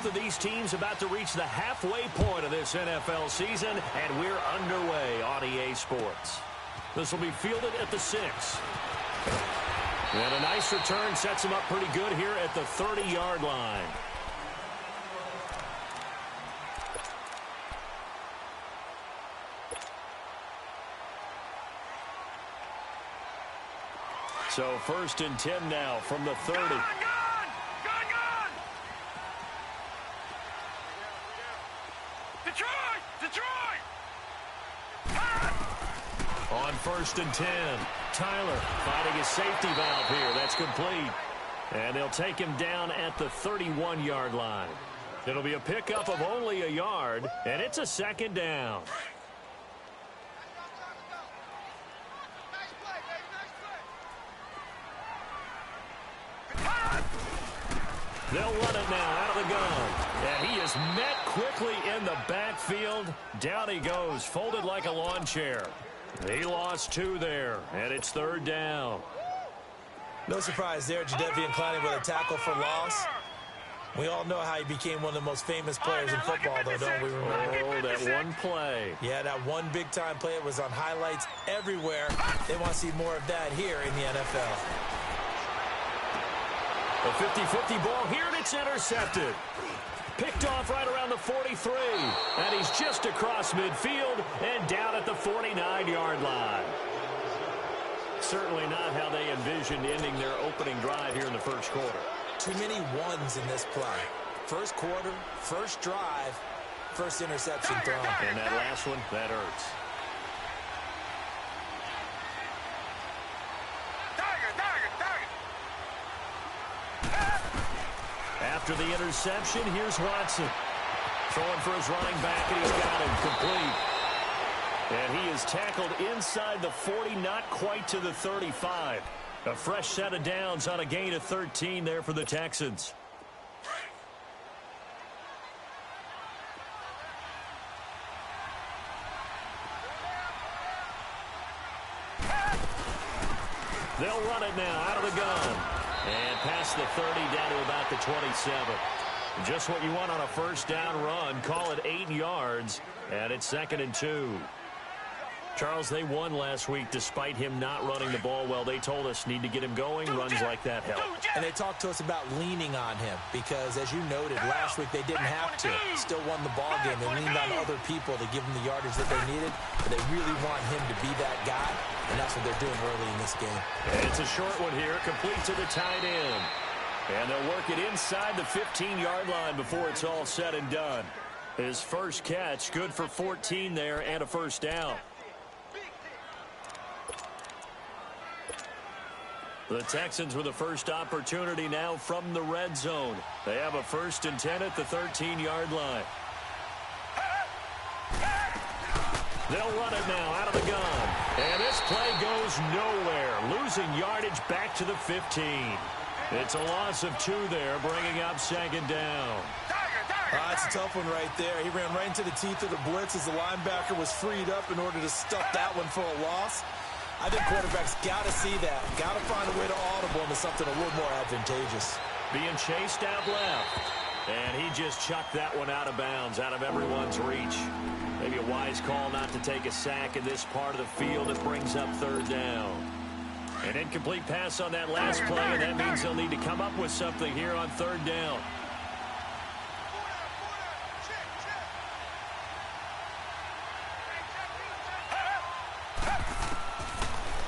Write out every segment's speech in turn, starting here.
Both of these teams about to reach the halfway point of this NFL season, and we're underway on EA Sports. This will be fielded at the 6. And a nice return sets him up pretty good here at the 30-yard line. So 1st and 10 now from the 30. Gun! Detroit! On 1st and 10, Tyler finding his safety valve here. That's complete. And they'll take him down at the 31-yard line. It'll be a pickup of only a yard, and it's a 2nd down. They'll run it now out of the gun. And he is met quickly in the backfield. Down he goes, folded like a lawn chair. He lost 2 there, and it's 3rd down. No surprise there, Jadeveon Clowney with a tackle for loss. We all know how he became one of the most famous players in football, though, don't we remember? Oh, that one play. Yeah, that one big-time play. It was on highlights everywhere. They want to see more of that here in the NFL. A 50-50 ball here, and it's intercepted. Picked off right around the 43. And he's just across midfield and down at the 49-yard line. Certainly not how they envisioned ending their opening drive here in the first quarter. Too many ones in this play. First quarter, first drive, first interception thrown. And that last one, that hurts. After the interception, here's Watson. Throwing for his running back, and he's got him complete. And he is tackled inside the 40, not quite to the 35. A fresh set of downs on a gain of 13 there for the Texans. They'll run it now out of the gun. And past the 30 down to about the 27. Just what you want on a first down run. Call it 8 yards. And it's 2nd and 2. Charles, they won last week despite him not running the ball well. They told us need to get him going. Runs like that help. And they talked to us about leaning on him because, as you noted, last week they didn't have to. Still won the ball game. They leaned on other people to give them the yardage that they needed. But they really want him to be that guy, and that's what they're doing early in this game. And it's a short one here, complete to the tight end. And they'll work it inside the 15-yard line before it's all said and done. His first catch, good for 14 there and a first down. The Texans with the first opportunity now from the red zone. They have a 1st and 10 at the 13-yard line. They'll run it now out of the gun. And this play goes nowhere. Losing yardage back to the 15. It's a loss of 2 there, bringing up 2nd down. That's a tough one right there. He ran right into the teeth of the blitz as the linebacker was freed up in order to stuff that one for a loss. I think quarterbacks got to see that. Got to find a way to audible into something a little more advantageous. Being chased out left. And he just chucked that one out of bounds, out of everyone's reach. Maybe a wise call not to take a sack in this part of the field. It brings up 3rd down. An incomplete pass on that last play, and that means they'll need to come up with something here on 3rd down.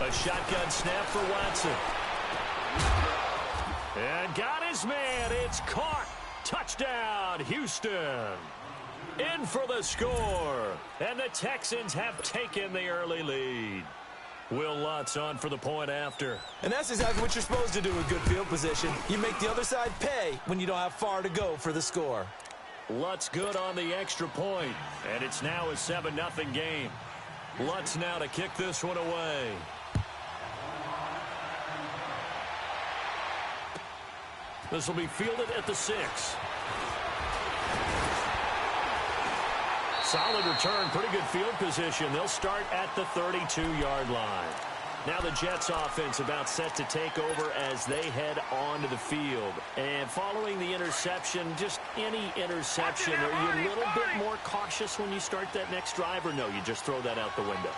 A shotgun snap for Watson. And got his man. It's caught. Touchdown, Houston. In for the score. And the Texans have taken the early lead. Will Lutz on for the point after. And that's exactly what you're supposed to do with good field position. You make the other side pay when you don't have far to go for the score. Lutz good on the extra point. And it's now a 7-0 game. Lutz now to kick this one away. This will be fielded at the 6. Solid return, pretty good field position. They'll start at the 32-yard line. Now the Jets offense about set to take over as they head onto the field. And following the interception, just any interception, are you a little bit more cautious when you start that next drive, or no, you just throw that out the window?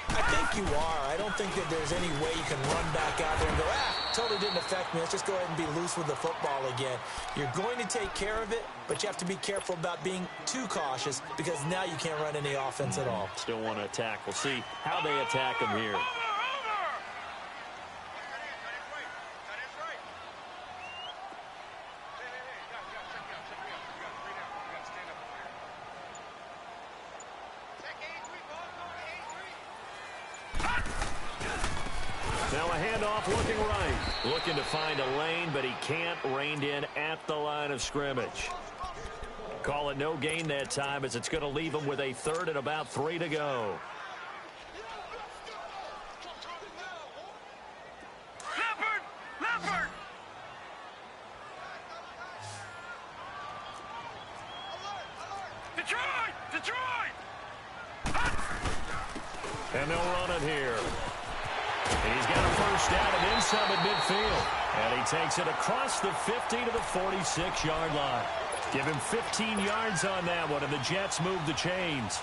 I think you are. I don't think that there's any way you can run back out there and go, totally didn't affect me. Let's just go ahead and be loose with the football again. You're going to take care of it, but you have to be careful about being too cautious because now you can't run any offense at all. Still want to attack. We'll see how they attack him here. Now a handoff looking right. Looking to find a lane, but he can't. Reined in at the line of scrimmage. Call it no gain that time as it's going to leave him with a third and about 3 to go. Leopard! Detroit! And they'll run it here. And he's got a first down and inside at midfield. And he takes it across the 50 to the 46-yard line. Give him 15 yards on that one, and the Jets move the chains.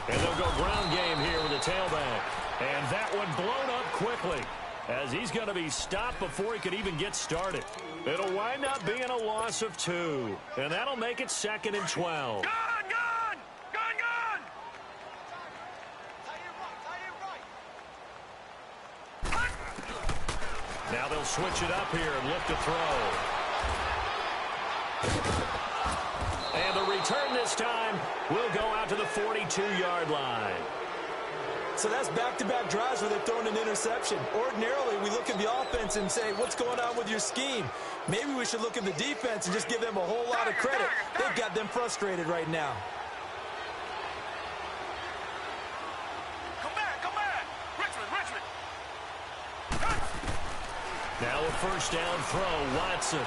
And they'll go ground game here with the tailback. And that one blown up quickly, as he's going to be stopped before he could even get started. It'll wind up being a loss of 2, and that'll make it 2nd and 12. Gun! Now they'll switch it up here and look to throw. And the return this time will go out to the 42-yard line. So that's back-to-back drives where they're throwing an interception. Ordinarily, we look at the offense and say, what's going on with your scheme? Maybe we should look at the defense and just give them a whole lot of credit. They've got them frustrated right now. Come back! Richmond! Now a first down throw, Watson.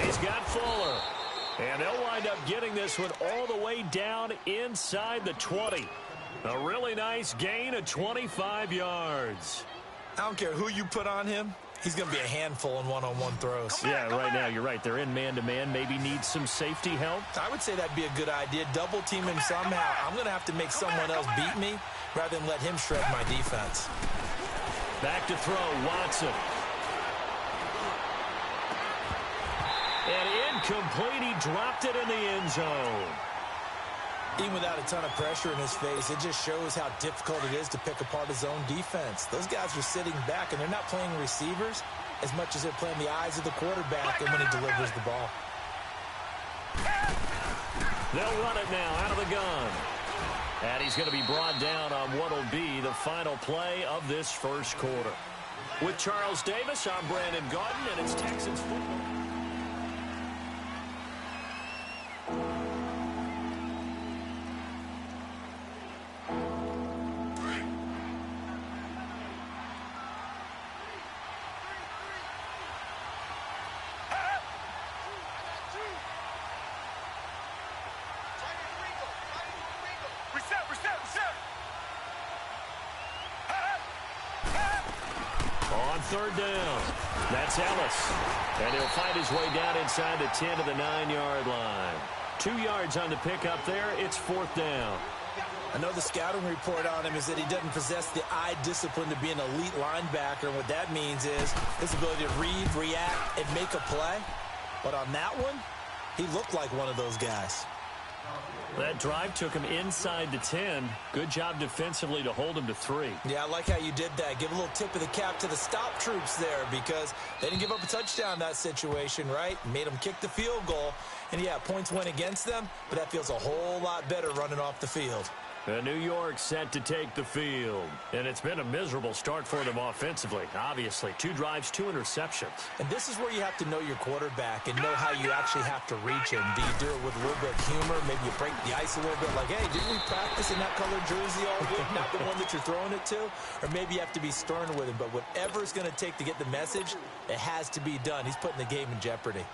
He's got Fuller. And they'll wind up getting this one all the way down inside the 20. A really nice gain of 25 yards. I don't care who you put on him. He's going to be a handful in one-on-one throws. Yeah, right now, you're right. They're in man-to-man. Maybe need some safety help. I would say that'd be a good idea. Double team him somehow. I'm going to have to make someone else beat me rather than let him shred my defense. Back to throw, Watson. And incomplete. He dropped it in the end zone. Even without a ton of pressure in his face, it just shows how difficult it is to pick apart his own defense. Those guys are sitting back, and they're not playing receivers as much as they're playing the eyes of the quarterback and when he delivers the ball. They'll run it now out of the gun. And he's going to be brought down on what will be the final play of this first quarter. With Charles Davis, I'm Brandon Gaudin, and it's Texans football. On third down, that's Ellis. And he'll find his way down inside the 10 to the 9-yard line. 2 yards on the pickup there. It's 4th down. I know the scouting report on him is that he doesn't possess the eye discipline to be an elite linebacker. And what that means is his ability to read, react, and make a play. But on that one, he looked like one of those guys. That drive took him inside the 10. Good job defensively to hold him to 3. Yeah, I like how you did that. Give a little tip of the cap to the stop troops there because they didn't give up a touchdown in that situation, right? Made them kick the field goal. And, yeah, points went against them, but that feels a whole lot better running off the field. New York set to take the field. And it's been a miserable start for them offensively, obviously. 2 drives, 2 interceptions. And this is where you have to know your quarterback and know how you actually have to reach him. Do you do it with a little bit of humor? Maybe you break the ice a little bit like, hey, didn't we practice in that colored jersey all week? Not the one that you're throwing it to? Or maybe you have to be stern with him. But whatever it's going to take to get the message, it has to be done. He's putting the game in jeopardy.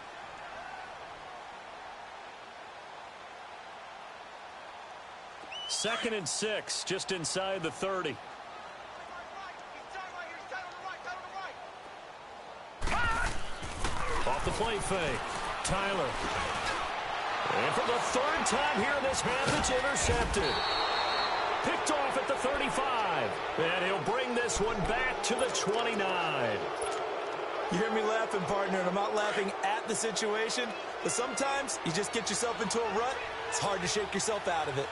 Second and 6, just inside the 30. Off the play fake. Tyler. And for the 3rd time here in this half, it's intercepted. Picked off at the 35. And he'll bring this one back to the 29. You hear me laughing, partner, and I'm not laughing at the situation, but sometimes you just get yourself into a rut. It's hard to shake yourself out of it.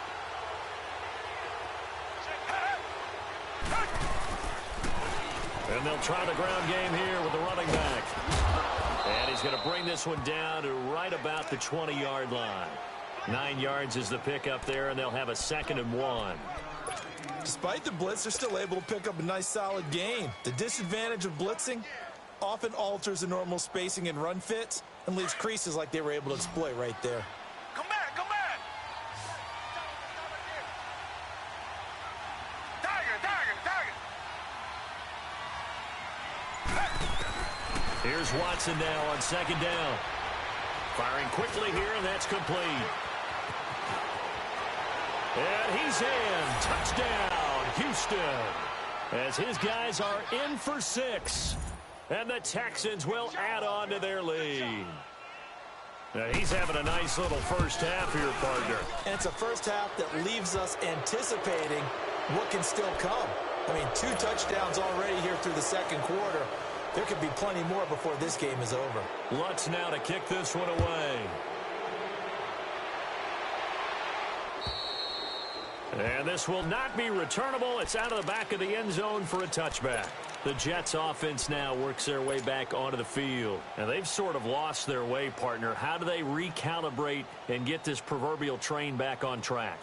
And they'll try the ground game here with the running back. And he's going to bring this one down to right about the 20-yard line. 9 yards is the pickup there, and they'll have a 2nd and 1. Despite the blitz, they're still able to pick up a nice, solid gain. The disadvantage of blitzing often alters the normal spacing and run fits and leaves creases like they were able to exploit right there. Come back, come back. Here's Watson now on 2nd down. Firing quickly here, and that's complete. And he's in. Touchdown, Houston. As his guys are in for 6. And the Texans will add on to their lead. Now he's having a nice little first half here, partner. And it's a first half that leaves us anticipating what can still come. I mean, 2 touchdowns already here through the 2nd quarter. There could be plenty more before this game is over. Lutz now to kick this one away. And this will not be returnable. It's out of the back of the end zone for a touchback. The Jets offense now works their way back onto the field. And they've sort of lost their way, partner. How do they recalibrate and get this proverbial train back on track?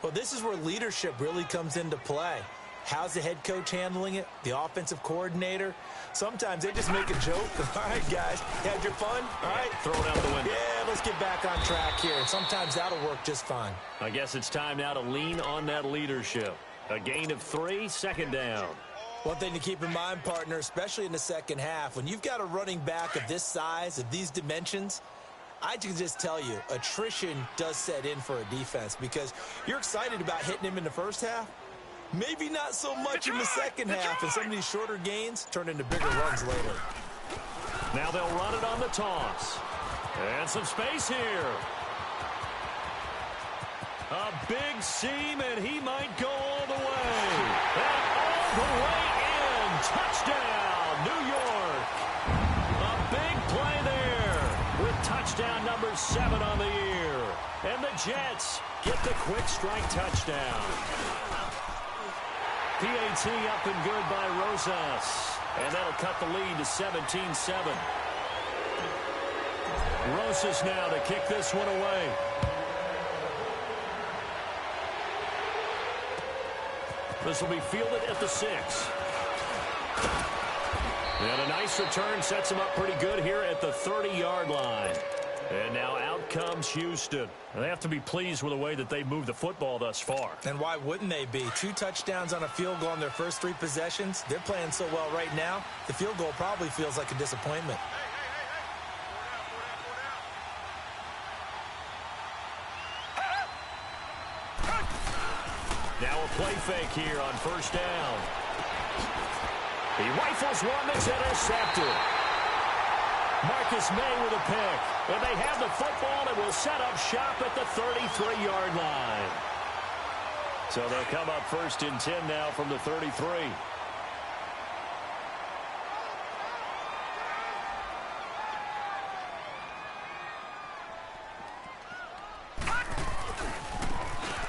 Well, this is where leadership really comes into play. How's the head coach handling it? The offensive coordinator? Sometimes they just make a joke. All right, guys, you had your fun? All right. Throw it out the window. Yeah, let's get back on track here. And sometimes that'll work just fine. I guess it's time now to lean on that leadership. A gain of 3, 2nd down. One thing to keep in mind, partner, especially in the second half, when you've got a running back of this size, of these dimensions, I can just tell you, attrition does set in for a defense because you're excited about hitting him in the first half. Maybe not so much in the second half, and some of these shorter gains turn into bigger runs later. Now they'll run it on the toss. And some space here. A big seam, and he might go all the way. And all the way in. Touchdown, New York. A big play there with touchdown number 7 on the year. And the Jets get the quick strike touchdown. PAT up and good by Rosas. And that'll cut the lead to 17-7. Rosas now to kick this one away. This will be fielded at the 6. And a nice return sets him up pretty good here at the 30-yard line. And now out comes Houston. They have to be pleased with the way that they moved the football thus far. And why wouldn't they be? 2 touchdowns on a field goal in their first 3 possessions. They're playing so well right now, the field goal probably feels like a disappointment. Now a play fake here on 1st down. He rifles one that's intercepted. Marcus May with a pick. And they have the football and will set up shop at the 33-yard line. So they'll come up 1st and 10 now from the 33.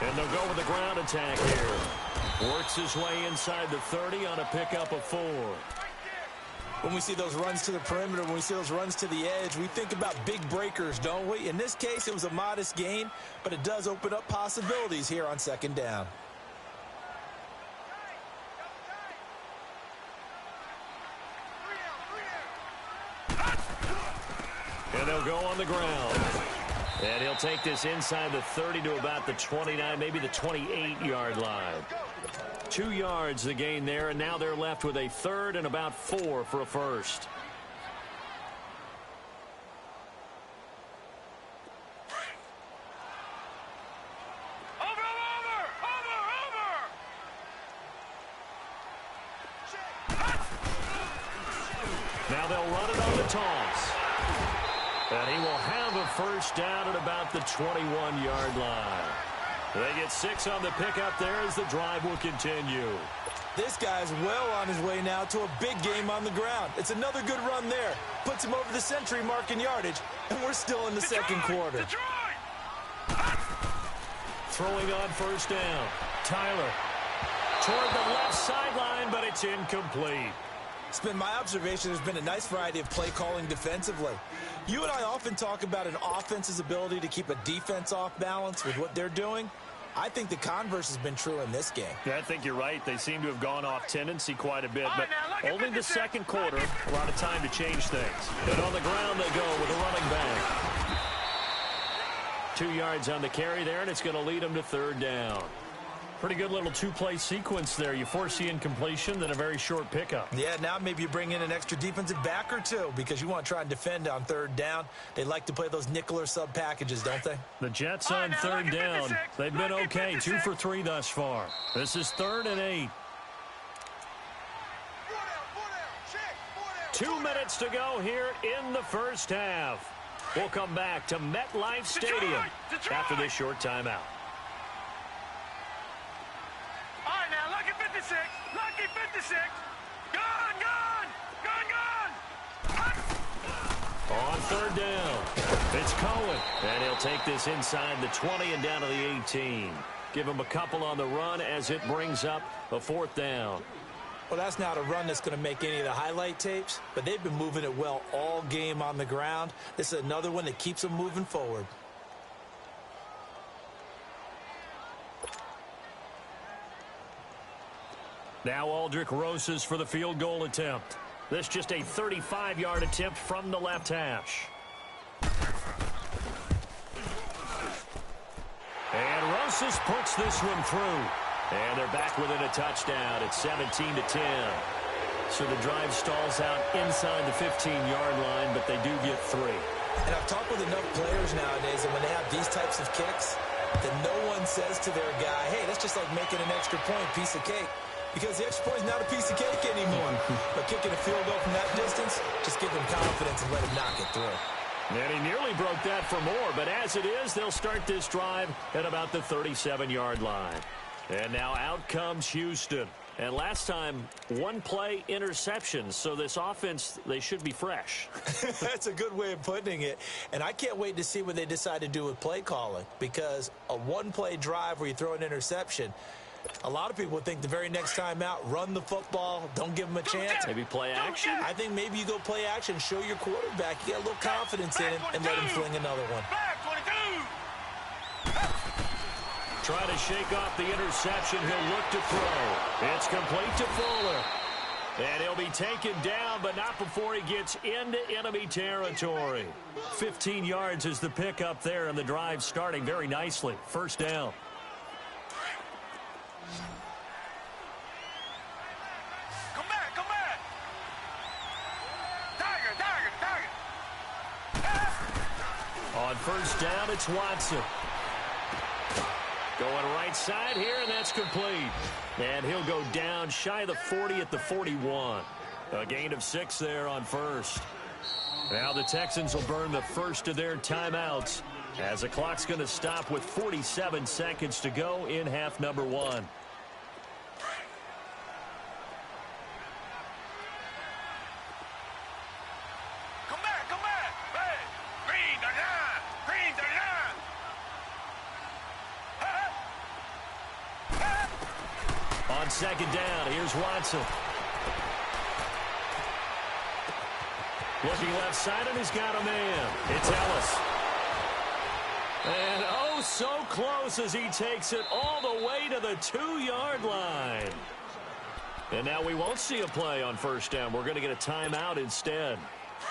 And they'll go with the ground attack here. Works his way inside the 30 on a pickup of 4. When we see those runs to the perimeter, when we see those runs to the edge, we think about big breakers, don't we? In this case, it was a modest gain, but it does open up possibilities here on 2nd down. And they'll go on the ground. And he'll take this inside the 30 to about the 29, maybe the 28-yard line. 2 yards the gain there, and now they're left with a third and about 4 for a first. Now they'll run it on the toss. And he will have a first down at about the 21-yard line. They get 6 on the pickup there as the drive will continue. This guy's well on his way now to a big game on the ground. It's another good run there. Puts him over the century mark in yardage, and we're still in the second quarter. Throwing on first down. Tyler toward the left sideline, but it's incomplete. It's been my observation there's been a nice variety of play calling defensively. You and I often talk about an offense's ability to keep a defense off balance with what they're doing. I think the converse has been true in this game. Yeah, I think you're right. They seem to have gone off tendency quite a bit, but only the second quarter, a lot of time to change things. And on the ground they go with a running back. 2 yards on the carry there, and it's going to lead them to third down. Pretty good little two-play sequence there. You force the incompletion, then a very short pickup. Yeah, now maybe you bring in an extra defensive back or two because you want to try and defend on third down. They like to play those nickel or sub packages, don't they? The Jets on third down. They've been okay, 2 for 3 thus far. This is 3rd and 8. 2 minutes to go here in the first half. We'll come back to MetLife Stadium after this short timeout. Lucky 56. Gone. On third down, it's Cohen. And he'll take this inside the 20 and down to the 18. Give him a couple on the run as it brings up a 4th down. Well, that's not a run that's going to make any of the highlight tapes, but they've been moving it well all game on the ground. This is another one that keeps them moving forward. Now Aldrich Rosas for the field goal attempt. This just a 35-yard attempt from the left hash. And Rosas puts this one through. And they're back within a touchdown. It's 17-10. So the drive stalls out inside the 15-yard line, but they do get 3. And I've talked with enough players nowadays, and when they have these types of kicks, that no one says to their guy, hey, that's just like making an extra point, piece of cake. Because the extra point is not a piece of cake anymore. But kicking a field goal from that distance, just give him confidence and let him knock it through. And he nearly broke that for more, but as it is, they'll start this drive at about the 37-yard line. And now out comes Houston. And last time, 1-play interceptions, so this offense, they should be fresh. That's a good way of putting it. And I can't wait to see what they decide to do with play calling, because a 1-play drive where you throw an interception, a lot of people think the very next time out, run the football, don't give them a chance. Maybe play action? I think maybe you go play action, show your quarterback you got a little confidence in him, and let him fling another one. Try to shake off the interception. He'll look to throw. It's complete to Fuller. And he'll be taken down, but not before he gets into enemy territory. 15 yards is the pickup there, and the drive starting very nicely. First down. Come back. Tiger. On first down, it's Watson. Going right side here, and that's complete. And he'll go down shy of the 40 at the 41. A gain of 6 there on first. Now the Texans will burn the first of their timeouts as the clock's going to stop with 47 seconds to go in half number 1. Come back. Hey, green the line. On second down, here's Watson. Looking left side, and he's got a man. It's Ellis. And oh, so close as he takes it all the way to the 2-yard line. And now we won't see a play on first down. We're going to get a timeout instead.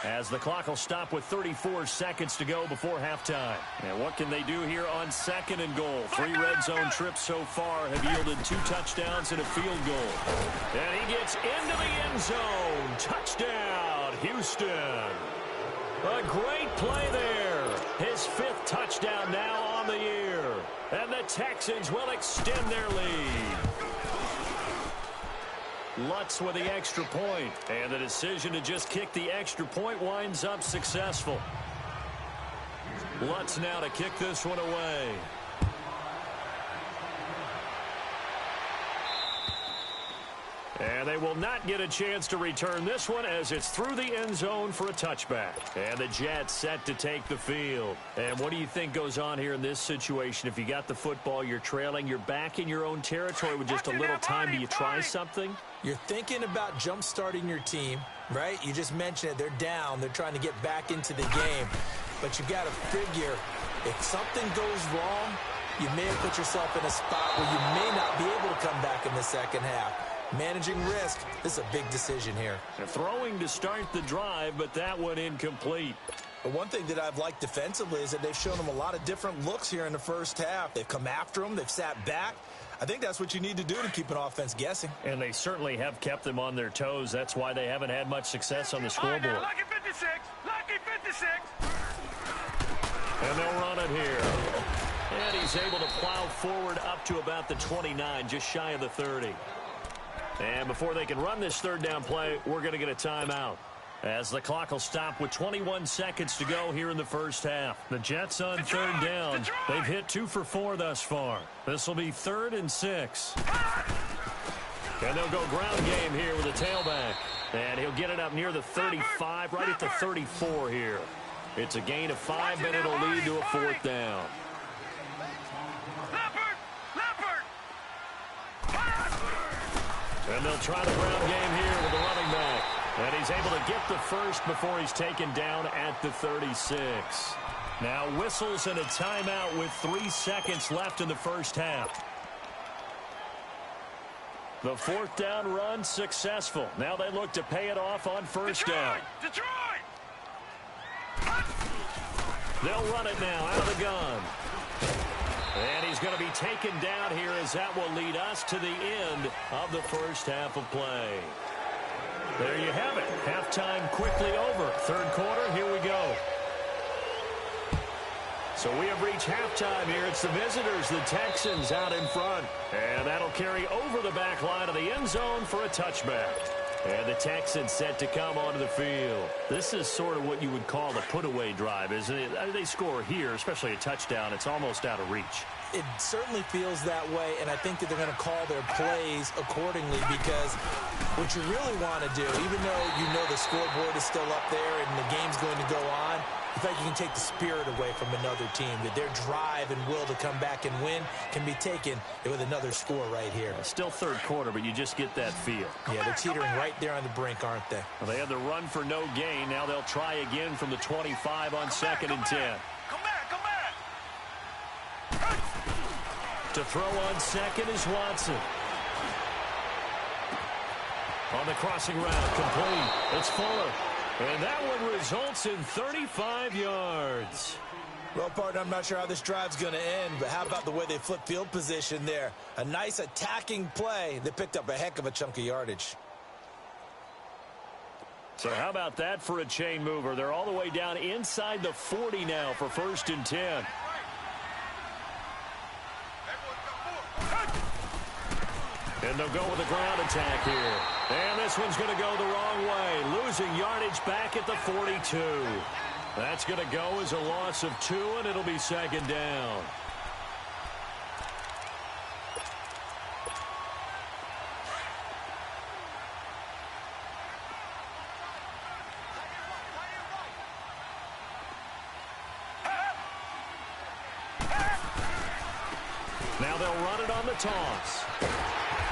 as the clock will stop with 34 seconds to go before halftime. And what can they do here on 2nd and goal? 3 red zone trips so far have yielded 2 touchdowns and a field goal. And he gets into the end zone. Touchdown, Houston. A great play there. His 5th touchdown now on the year. And the Texans will extend their lead. Lutz with the extra point. And the decision to just kick the extra point winds up successful. Lutz now to kick this one away. And they will not get a chance to return this one as it's through the end zone for a touchback. And the Jets set to take the field. And what do you think goes on here in this situation? If you got the football, you're trailing, you're back in your own territory with just a little time. Do you try something? You're thinking about jump-starting your team, right? You just mentioned it. They're down. They're trying to get back into the game. But you've got to figure, if something goes wrong, you may have put yourself in a spot where you may not be able to come back in the second half. Managing risk, this is a big decision here. They're throwing to start the drive, but that one incomplete. But one thing that I've liked defensively is that they've shown them a lot of different looks here in the first half. They've come after them. They've sat back. I think that's what you need to do to keep an offense guessing. And they certainly have kept them on their toes. That's why they haven't had much success on the scoreboard. Lucky 56. Lucky 56. And they'll run it here. And he's able to plow forward up to about the 29, just shy of the 30. And before they can run this 3rd down play, we're going to get a timeout, as the clock will stop with 21 seconds to go here in the first half. The Jets on 3rd down. They've hit 2 for 4 thus far. This will be 3rd and 6. And they'll go ground game here with a tailback. And he'll get it up near the 35, right at the 34 here. It's a gain of 5, but it'll lead to a 4th down. And they'll try the ground game here with the running back. And he's able to get the first before he's taken down at the 36. Now whistles and a timeout with 3 seconds left in the first half. The 4th down run successful. Now they look to pay it off on 1st down. Detroit! They'll run it now out of the gun. And he's going to be taken down here, as that will lead us to the end of the first half of play. There you have it. Halftime quickly over. 3rd quarter, here we go. So we have reached halftime here. It's the visitors, the Texans, out in front. And that'll carry over the back line of the end zone for a touchback. And the Texans set to come onto the field. This is sort of what you would call a put-away drive, isn't it? I mean, they score here, especially a touchdown. It's almost out of reach. It certainly feels that way, and I think that they're going to call their plays accordingly, because what you really want to do, even though you know the scoreboard is still up there and the game's going to go on, in fact, you can take the spirit away from another team, that their drive and will to come back and win can be taken with another score right here. Still 3rd quarter, but you just get that feel. Yeah, they're teetering right there on the brink, aren't they? Well, they had the run for no gain. Now they'll try again from the 25 on 2nd and 10. Come back. To throw on 2nd is Watson. On the crossing route, complete. It's Fuller. And that one results in 35 yards. Well, partner, I'm not sure how this drive's going to end, but how about the way they flip field position there? A nice attacking play that picked up a heck of a chunk of yardage. So how about that for a chain mover? They're all the way down inside the 40 now for 1st and 10. And they'll go with a ground attack here. And this one's going to go the wrong way. Losing yardage back at the 42. That's going to go as a loss of 2, and it'll be 2nd down. Now they'll run it on the toss.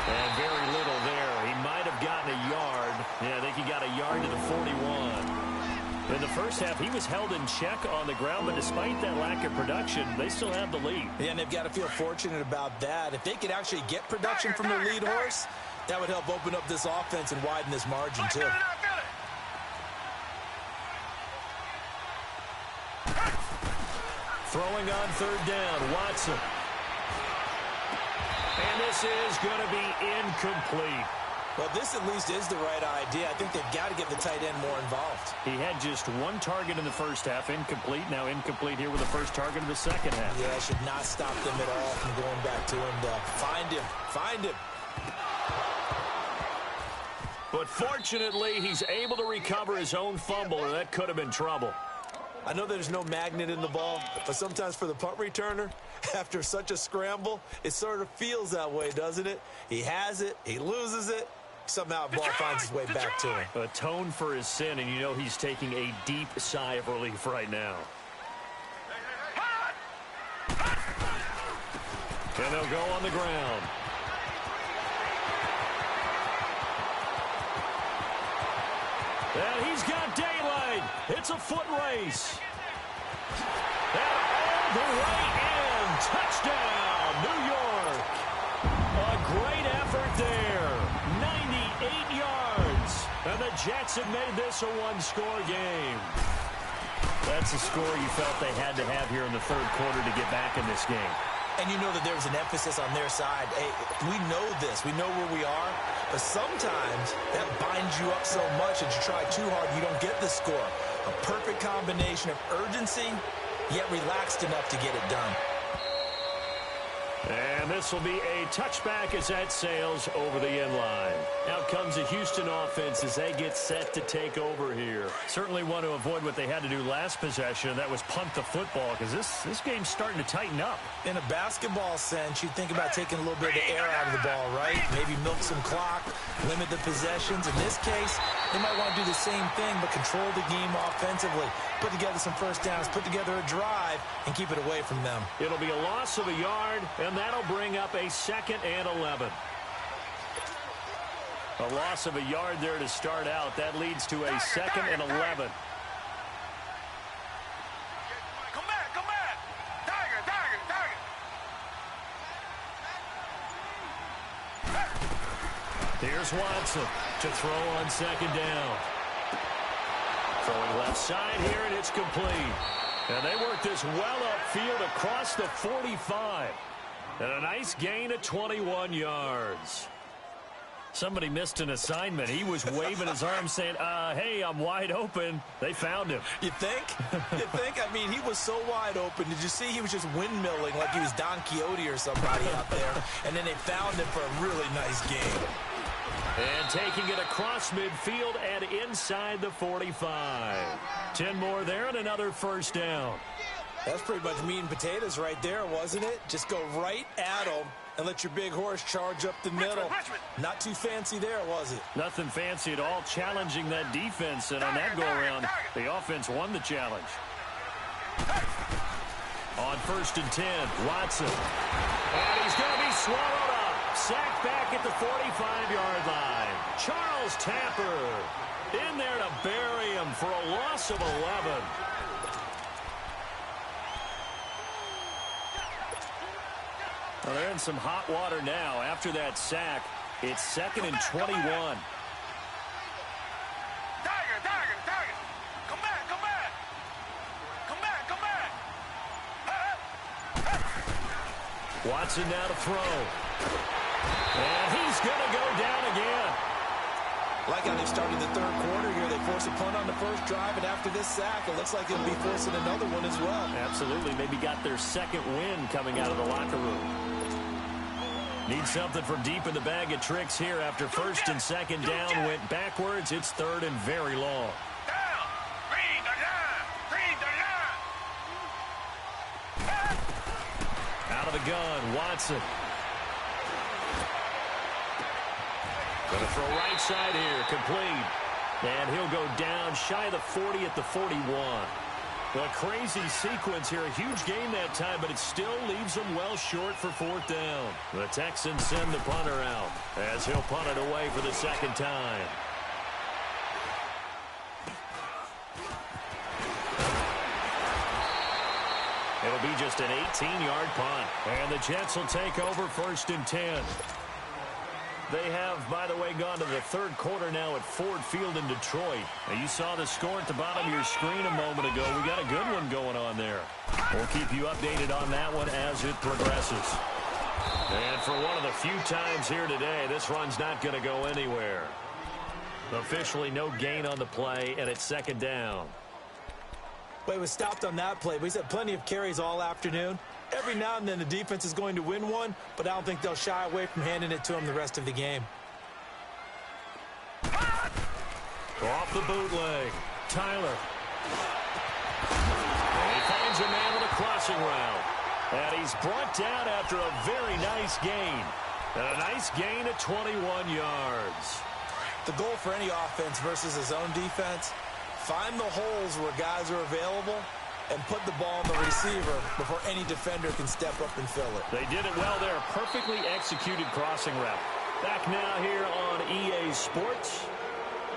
And very little there. He might have gotten a yard. Yeah, I think he got a yard to the 41. In the first half, he was held in check on the ground, but despite that lack of production, they still have the lead. Yeah, and they've got to feel fortunate about that. If they could actually get production from their lead horse, that would help open up this offense and widen this margin, too. Throwing on third down, Watson. And this is going to be incomplete. Well, this at least is the right idea. I think they've got to get the tight end more involved. He had just one target in the first half, incomplete. Now incomplete here with the first target of the second half. Yeah, should not stop them at all from going back to him to find him. Find him. But fortunately, he's able to recover his own fumble, or that could have been trouble. I know there's no magnet in the ball, but sometimes for the punt returner, after such a scramble, it sort of feels that way, doesn't it? He has it, he loses it, somehow the ball finds its way back to him. Atone for his sin, and you know he's taking a deep sigh of relief right now. And they'll go on the ground. And he's got daylight. It's a foot race. And all the way in. Touchdown, New York. A great effort there. 98 yards. And the Jets have made this a one-score game. That's a score you felt they had to have here in the third quarter to get back in this game. And you know that there's an emphasis on their side. Hey, we know this. We know where we are. But sometimes that binds you up so much that you try too hard, you don't get the score. A perfect combination of urgency, yet relaxed enough to get it done. And this will be a touchback as that sails over the end line. Out comes the Houston offense as they get set to take over here. Certainly want to avoid what they had to do last possession. That was punt the football, because this game's starting to tighten up. In a basketball sense, you'd think about taking a little bit of the air out of the ball, right? Maybe milk some clock, limit the possessions. In this case, they might want to do the same thing, but control the game offensively. Put together some first downs, put together a drive, and keep it away from them. It'll be a loss of a yard, and that'll bring up a 2nd and 11. A loss of a yard there to start out. That leads to a 2nd and 11. Come back, come back. Tiger. Here's Watson to throw on 2nd down. Throwing left side here, and it's complete. And they work this well upfield across the 45. And a nice gain of 21 yards. Somebody missed an assignment. He was waving his arms saying, hey, I'm wide open. They found him. You think? You think? I mean, he was so wide open. Did you see he was just windmilling like he was Don Quixote or somebody out there? And then they found him for a really nice game. And taking it across midfield and inside the 45. 10 more there and another first down. That's pretty much meat and potatoes right there, wasn't it? Just go right at them and let your big horse charge up the middle. Not too fancy there, was it? Nothing fancy at all, challenging that defense. And on that go-around, the offense won the challenge. On 1st and 10, Watson. And he's going to be swallowed up. Sacked back at the 45-yard line. Charles Tapper in there to bury him for a loss of 11. Well, they're in some hot water now. After that sack, it's 2nd and 21. Tiger. Come back. Watson now to throw. And he's going to go down again. Like how they started the third quarter here. They force a punt on the first drive, and after this sack, it looks like they'll be forcing another one as well. Absolutely. Maybe got their second win coming out of the locker room. Need something from deep in the bag of tricks here after 1st and 2nd down went backwards. It's 3rd and very long. Down. Read the line. Out of the gun, Watson. Going to throw right side here, complete. And he'll go down shy of the 40 at the 41. A crazy sequence here. A huge game that time, but it still leaves them well short for 4th down. The Texans send the punter out as he'll punt it away for the 2nd time. It'll be just an 18-yard punt. And the Jets will take over 1st and 10. They have, by the way, gone to the third quarter now at Ford Field in Detroit. Now, you saw the score at the bottom of your screen a moment ago. We got a good one going on there. We'll keep you updated on that one as it progresses. And for one of the few times here today, this run's not going to go anywhere. Officially no gain on the play, and it's second down. Well, he was stopped on that play, but he's had plenty of carries all afternoon. Every now and then the defense is going to win one, but I don't think they'll shy away from handing it to him the rest of the game. Off the bootleg, Tyler. And he finds a man with a crossing route. And he's brought down after a very nice gain. And a nice gain at 21 yards. The goal for any offense versus his own defense, find the holes where guys are available and put the ball on the receiver before any defender can step up and fill it. They did it well there. Perfectly executed crossing route. Back now here on EA Sports.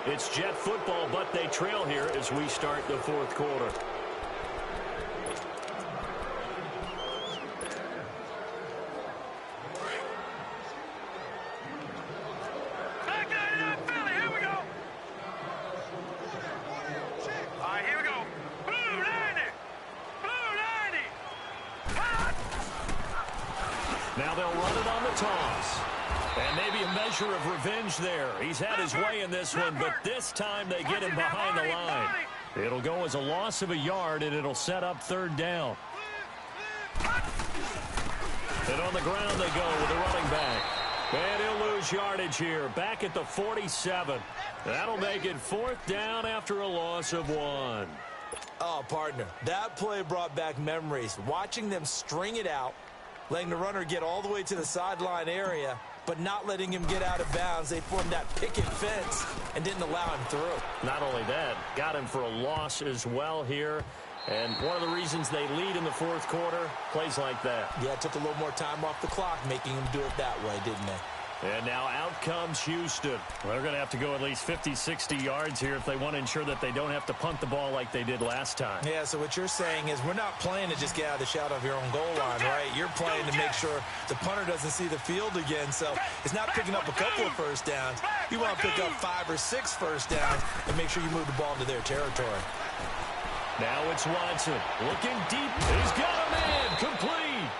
It's Jet football, but they trail here as we start the fourth quarter. Now they'll run it on the toss. And maybe a measure of revenge there. He's had his way in this one, but this time they get him behind the line. It'll go as a loss of a yard, and it'll set up third down. And on the ground they go with the running back. And he'll lose yardage here, back at the 47. That'll make it fourth down after a loss of 1. Oh, partner, that play brought back memories. Watching them string it out, letting the runner get all the way to the sideline area, but not letting him get out of bounds. They formed that picket fence and didn't allow him through. Not only that, got him for a loss as well here. And one of the reasons they lead in the fourth quarter, plays like that. Yeah, it took a little more time off the clock, making him do it that way, didn't they? And now out comes Houston. Well, they're going to have to go at least 50, 60 yards here if they want to ensure that they don't have to punt the ball like they did last time. Yeah, so what you're saying is we're not playing to just get out of the shadow of your own goal line, right? You're playing to make sure the punter doesn't see the field again. So it's not picking up a couple of first downs. You want to pick up 5 or 6 first downs and make sure you move the ball into their territory. Now it's Watson looking deep. He's got a man complete.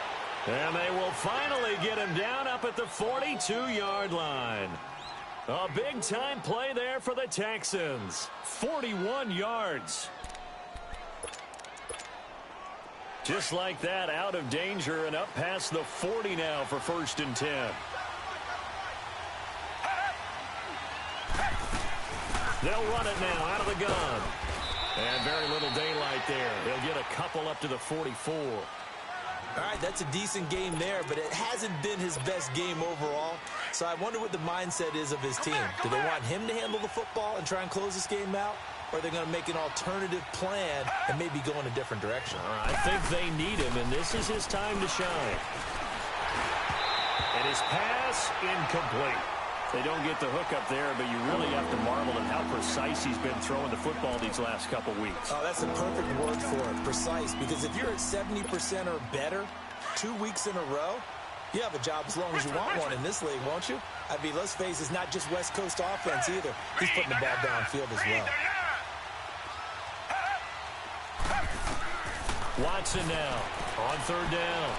And they will finally get him down up at the 42-yard line. A big-time play there for the Texans. 41 yards. Just like that, out of danger and up past the 40 now for 1st and 10. They'll run it now out of the gun. And very little daylight there. They'll get a couple up to the 44. All right, that's a decent game there, but it hasn't been his best game overall. So I wonder what the mindset is of his team. Do they want him to handle the football and try and close this game out? Or are they going to make an alternative plan and maybe go in a different direction? I think they need him, and this is his time to shine. And his pass incomplete. They don't get the hook up there, but you really have to marvel at how precise he's been throwing the football these last couple weeks. Oh, that's a perfect word for it, precise, because if you're at 70% or better 2 weeks in a row, you have a job as long as you want one in this league, won't you? I mean, let's face it, it's not just West Coast offense either. He's putting the ball downfield as well. Watson now on third down.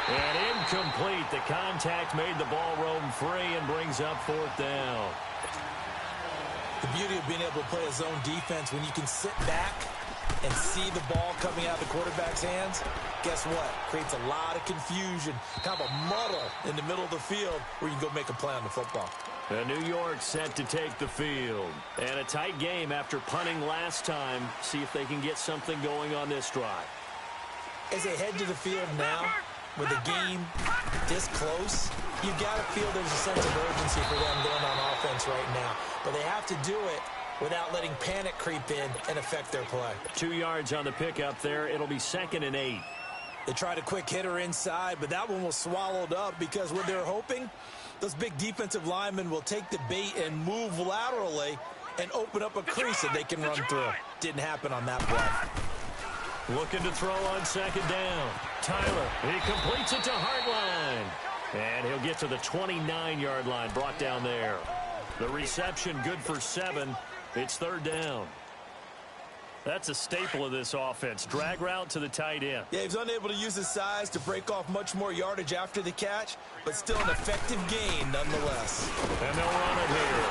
And incomplete. The contact made the ball roam free and brings up fourth down. The beauty of being able to play a zone defense, when you can sit back and see the ball coming out of the quarterback's hands, guess what? Creates a lot of confusion, kind of a muddle in the middle of the field where you can go make a play on the football. And New York set to take the field. And a tight game after punting last time. See if they can get something going on this drive. As they head to the field now, with the game this close, you've got to feel there's a sense of urgency for them going on offense right now. But they have to do it without letting panic creep in and affect their play. 2 yards on the pickup there. It'll be 2nd and 8. They tried a quick hitter inside, but that one was swallowed up because what they're hoping, those big defensive linemen will take the bait and move laterally and open up a crease that they can run through. Didn't happen on that play. Looking to throw on 2nd down. Tyler, he completes it to Hartline. And he'll get to the 29-yard line, brought down there. The reception good for 7. It's third down. That's a staple of this offense. Drag route to the tight end. Yeah, he's unable to use his size to break off much more yardage after the catch, but still an effective gain nonetheless. And they'll run it here.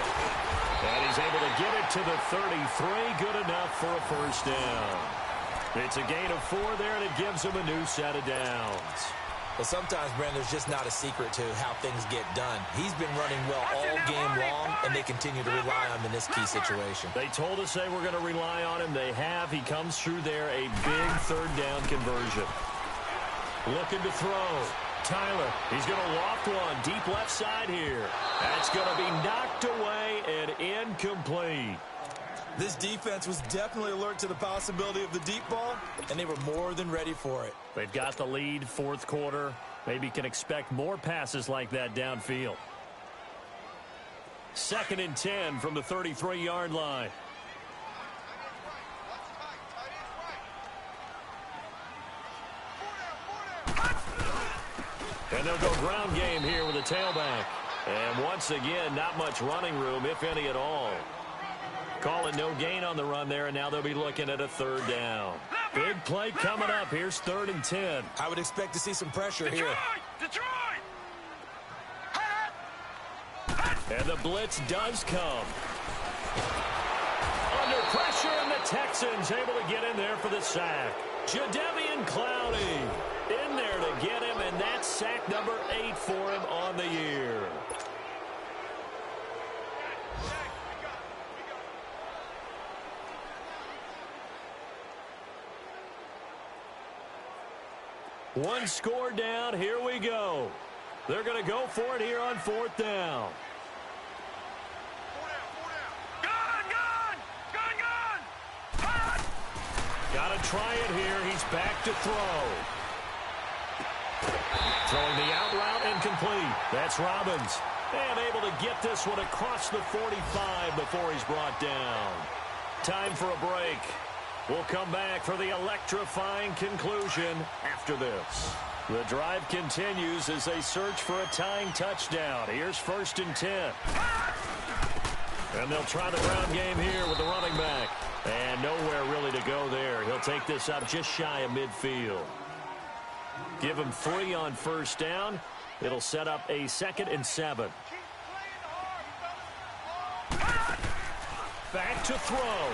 And he's able to get it to the 33. Good enough for a first down. It's a gain of 4 there, and it gives him a new set of downs. Well, sometimes, Brandon, there's just not a secret to how things get done. He's been running well all game long, and they continue to rely on him in this key situation. They told us they were going to rely on him. They have. He comes through there, a big third down conversion. Looking to throw. Tyler, he's going to loft one. Deep left side here. That's going to be knocked away and incomplete. This defense was definitely alert to the possibility of the deep ball, and they were more than ready for it. They've got the lead, fourth quarter. Maybe can expect more passes like that downfield. 2nd and 10 from the 33-yard line. And they'll go ground game here with a tailback. And once again, not much running room, if any at all. Calling no gain on the run there, and now they'll be looking at a third down. Big play coming up. Here's 3rd and 10. I would expect to see some pressure here. Detroit! And the blitz does come. Under pressure, and the Texans able to get in there for the sack. Jadeveon Clowney in there to get him, and that's sack number 8 for him on the year. One score down. Here we go. They're going to go for it here on 4th down. Gun! Got to try it here. He's back to throw. Throwing the out route incomplete. That's Robbins. And able to get this one across the 45 before he's brought down. Time for a break. We'll come back for the electrifying conclusion after this. The drive continues as they search for a tying touchdown. Here's 1st and 10. And they'll try the ground game here with the running back. And nowhere really to go there. He'll take this up just shy of midfield. Give him 3 on 1st down. It'll set up a 2nd and 7. Back to throw.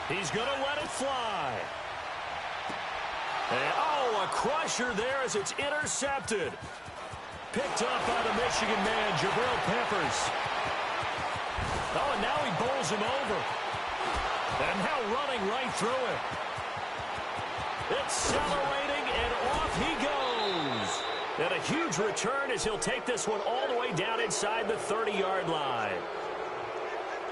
He's going to let it fly. And, oh, a crusher there as it's intercepted. Picked up by the Michigan man, Jabril Peppers. Oh, and now he bowls him over. And now running right through it. Accelerating, and off he goes. And a huge return as he'll take this one all the way down inside the 30-yard line.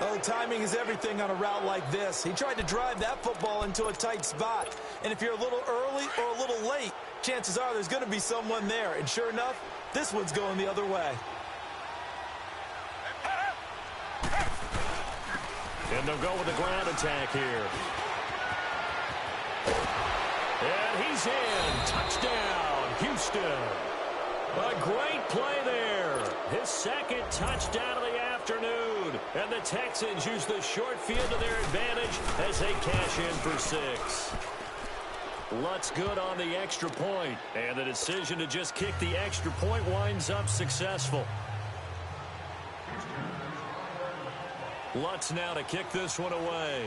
Oh, timing is everything on a route like this. He tried to drive that football into a tight spot. And if you're a little early or a little late, chances are there's going to be someone there. And sure enough, this one's going the other way. And they'll go with the ground attack here. And he's in. Touchdown, Houston. A great play there. His 2nd touchdown of the afternoon. And the Texans use the short field to their advantage as they cash in for 6. Lutz good on the extra point. And the decision to just kick the extra point winds up successful. Lutz now to kick this one away.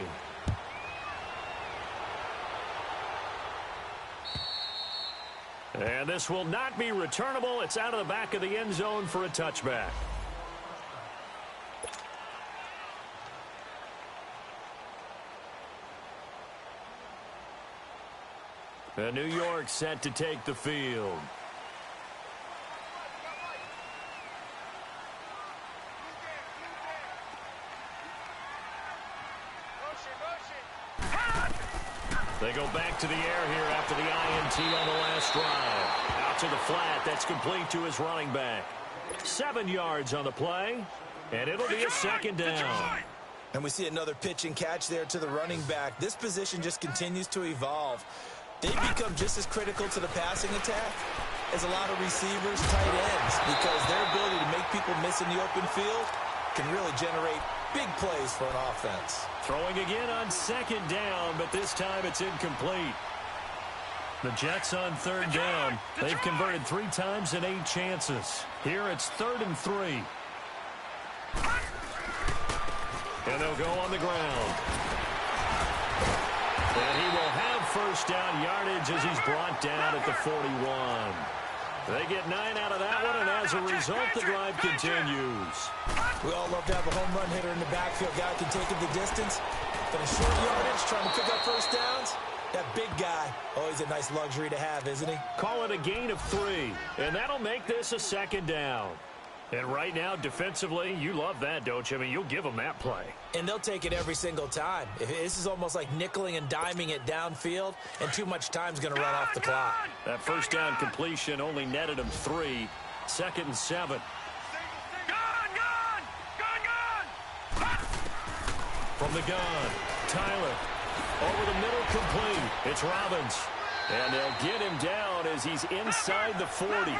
And this will not be returnable. It's out of the back of the end zone for a touchback. And New York set to take the field. They go back to the air here after the INT on the last drive. Out to the flat. That's complete to his running back. 7 yards on the play. And it'll be a 2nd down. And we see another pitch and catch there to the running back. This position just continues to evolve. They become just as critical to the passing attack is a lot of receivers, tight ends, because their ability to make people miss in the open field can really generate big plays for an offense. Throwing again on second down, but this time it's incomplete. The Jets on third down. They've converted 3 times in 8 chances. Here it's 3rd and 3. And they'll go on the ground. And he will have first down yardage as he's brought down at the 41. They get 9 out of that one, and as a result, the drive continues. We all love to have a home run hitter in the backfield. Guy can take it the distance. But a short yardage, trying to pick up first downs. That big guy, always a nice luxury to have, isn't he? Call it a gain of 3, and that'll make this a second down. And right now, defensively, you love that, don't you? I mean, you'll give them that play. And they'll take it every single time. This is almost like nickeling and diming it downfield, and too much time's going to run off the clock. That first down completion only netted him 3. 2nd and 7. From the gun, Tyler. Over the middle, complete. It's Robbins. And they'll get him down as he's inside the 40.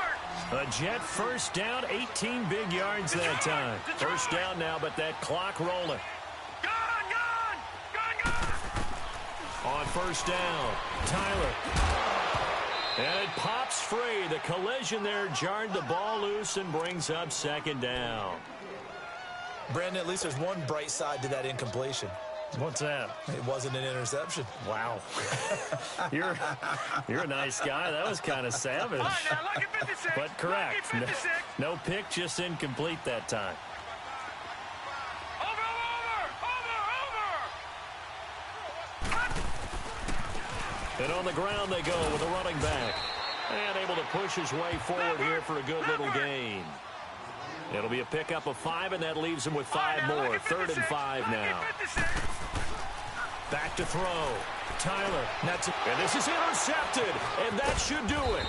A Jet first down, 18 big yards that time. First down now, but that clock rolling. On first down, Tyler. And it pops free. The collision there jarred the ball loose and brings up second down. Brandon, at least there's one bright side to that incompletion. What's that? It wasn't an interception. Wow. You're a nice guy. That was kind of savage. But correct. No pick, just incomplete that time. And on the ground they go with a running back. And able to push his way forward here for a good little gain. It'll be a pickup of 5, and that leaves him with 5 more. 3rd and 5 now. Back to throw. Tyler. And this is intercepted. And that should do it.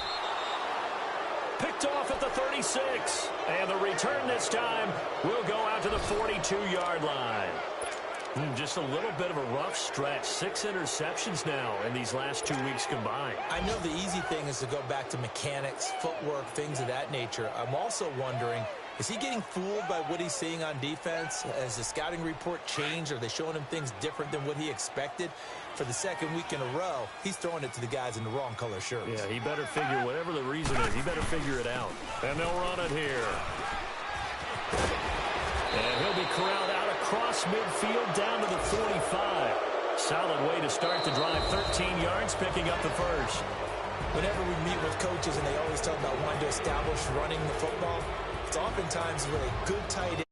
Picked off at the 36. And the return this time will go out to the 42-yard line. Just a little bit of a rough stretch. 6 interceptions now in these last 2 weeks combined. I know the easy thing is to go back to mechanics, footwork, things of that nature. I'm also wondering, is he getting fooled by what he's seeing on defense? Has the scouting report changed? Are they showing him things different than what he expected? For the 2nd week in a row, he's throwing it to the guys in the wrong color shirts. Yeah, he better figure, whatever the reason is, he better figure it out. And they'll run it here. And he'll be corralled out across midfield down to the 45. Solid way to start the drive. 13 yards, picking up the first. Whenever we meet with coaches and they always talk about wanting to establish running the football, it's oftentimes with a good tight end.